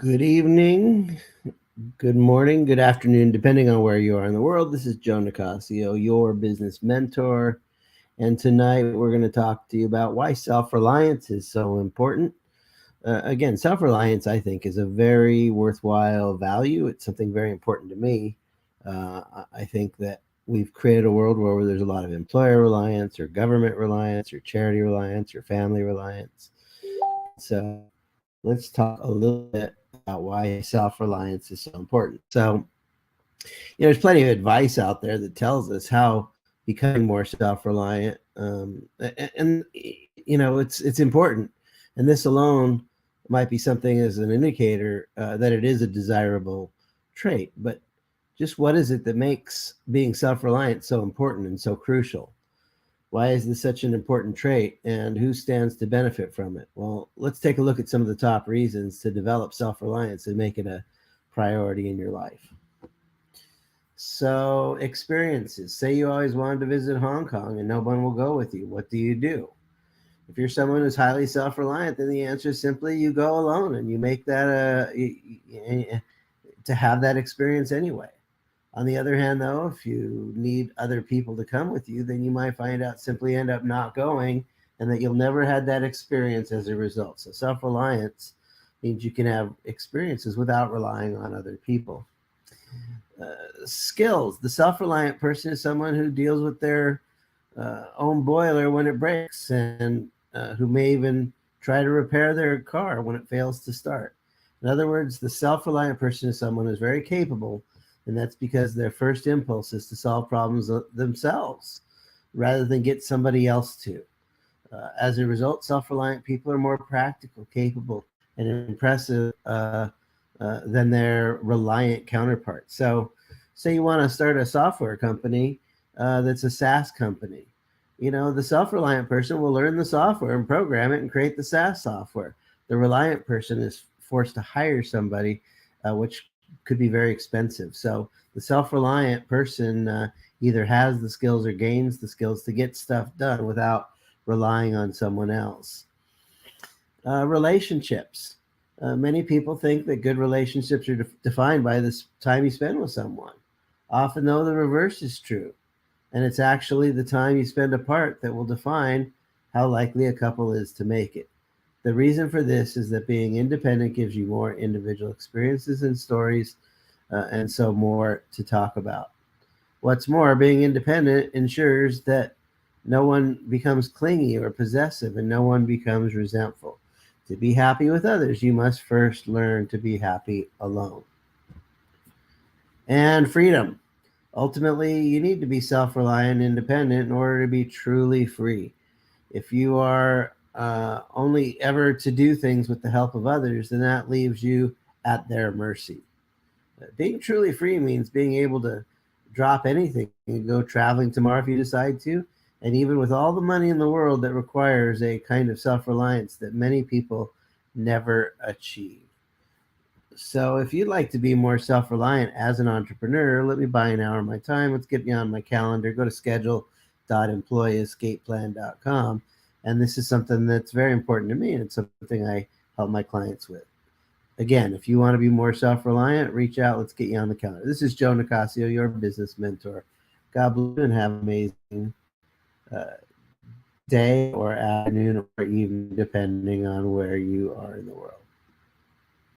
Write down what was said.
Good evening, good morning, good afternoon, depending on where you are in the world. This is Joe Nicasio, your business mentor. And tonight we're going to talk to you about why self reliance is so important. Again, self reliance, I think, is a very worthwhile value. It's something very important to me. I think that we've created a world where there's a lot of employer reliance, or government reliance, or charity reliance, or family reliance. So let's talk a little bit about why self-reliance is so important. So, there's plenty of advice out there that tells us how becoming more self-reliant, and it's important. And this alone might be something as an indicator that it is a desirable trait. But just what is it that makes being self-reliant so important and so crucial? Why is this such an important trait, and who stands to benefit from it? Well, let's take a look at some of the top reasons to develop self reliance and make it a priority in your life. So, experiences. Say you always wanted to visit Hong Kong and no one will go with you. What do you do? If you're someone who's highly self reliant, then the answer is simply you go alone and you make that to have that experience anyway. On the other hand, though, if you need other people to come with you, then you might find out simply end up not going and that you'll never had that experience as a result. So self-reliance means you can have experiences without relying on other people. Skills. The self-reliant person is someone who deals with their own boiler when it breaks, and who may even try to repair their car when it fails to start. In other words, the self-reliant person is someone who's very capable, and that's because their first impulse is to solve problems themselves rather than get somebody else to. As a result, self-reliant people are more practical, capable, and impressive than their reliant counterparts. So, say you want to start a software company that's a SaaS company. The self-reliant person will learn the software and program it and create the SaaS software. The reliant person is forced to hire somebody, which could be very expensive. So the self-reliant person either has the skills or gains the skills to get stuff done without relying on someone else. Relationships. Many people think that good relationships are defined by the time you spend with someone. Often, though, the reverse is true. And it's actually the time you spend apart that will define how likely a couple is to make it. The reason for this is that being independent gives you more individual experiences and stories, and so more to talk about. What's more, being independent ensures that no one becomes clingy or possessive, and no one becomes resentful. To be happy with others, you must first learn to be happy alone. And freedom. Ultimately, you need to be self reliant and independent in order to be truly free. If you are only ever to do things with the help of others, then that leaves you at their mercy. Being truly free means being able to drop anything and go traveling tomorrow if you decide to. And even with all the money in the world, that requires a kind of self reliance that many people never achieve. So, if you'd like to be more self reliant as an entrepreneur, let me buy an hour of my time. Let's get you on my calendar. Go to schedule.employeeescapeplan.com. And this is something that's very important to me, and it's something I help my clients with. Again, if you want to be more self reliant, reach out. Let's get you on the calendar. This is Joe Nicasio, your business mentor. God bless you and have an amazing uh, day or afternoon or evening, depending on where you are in the world.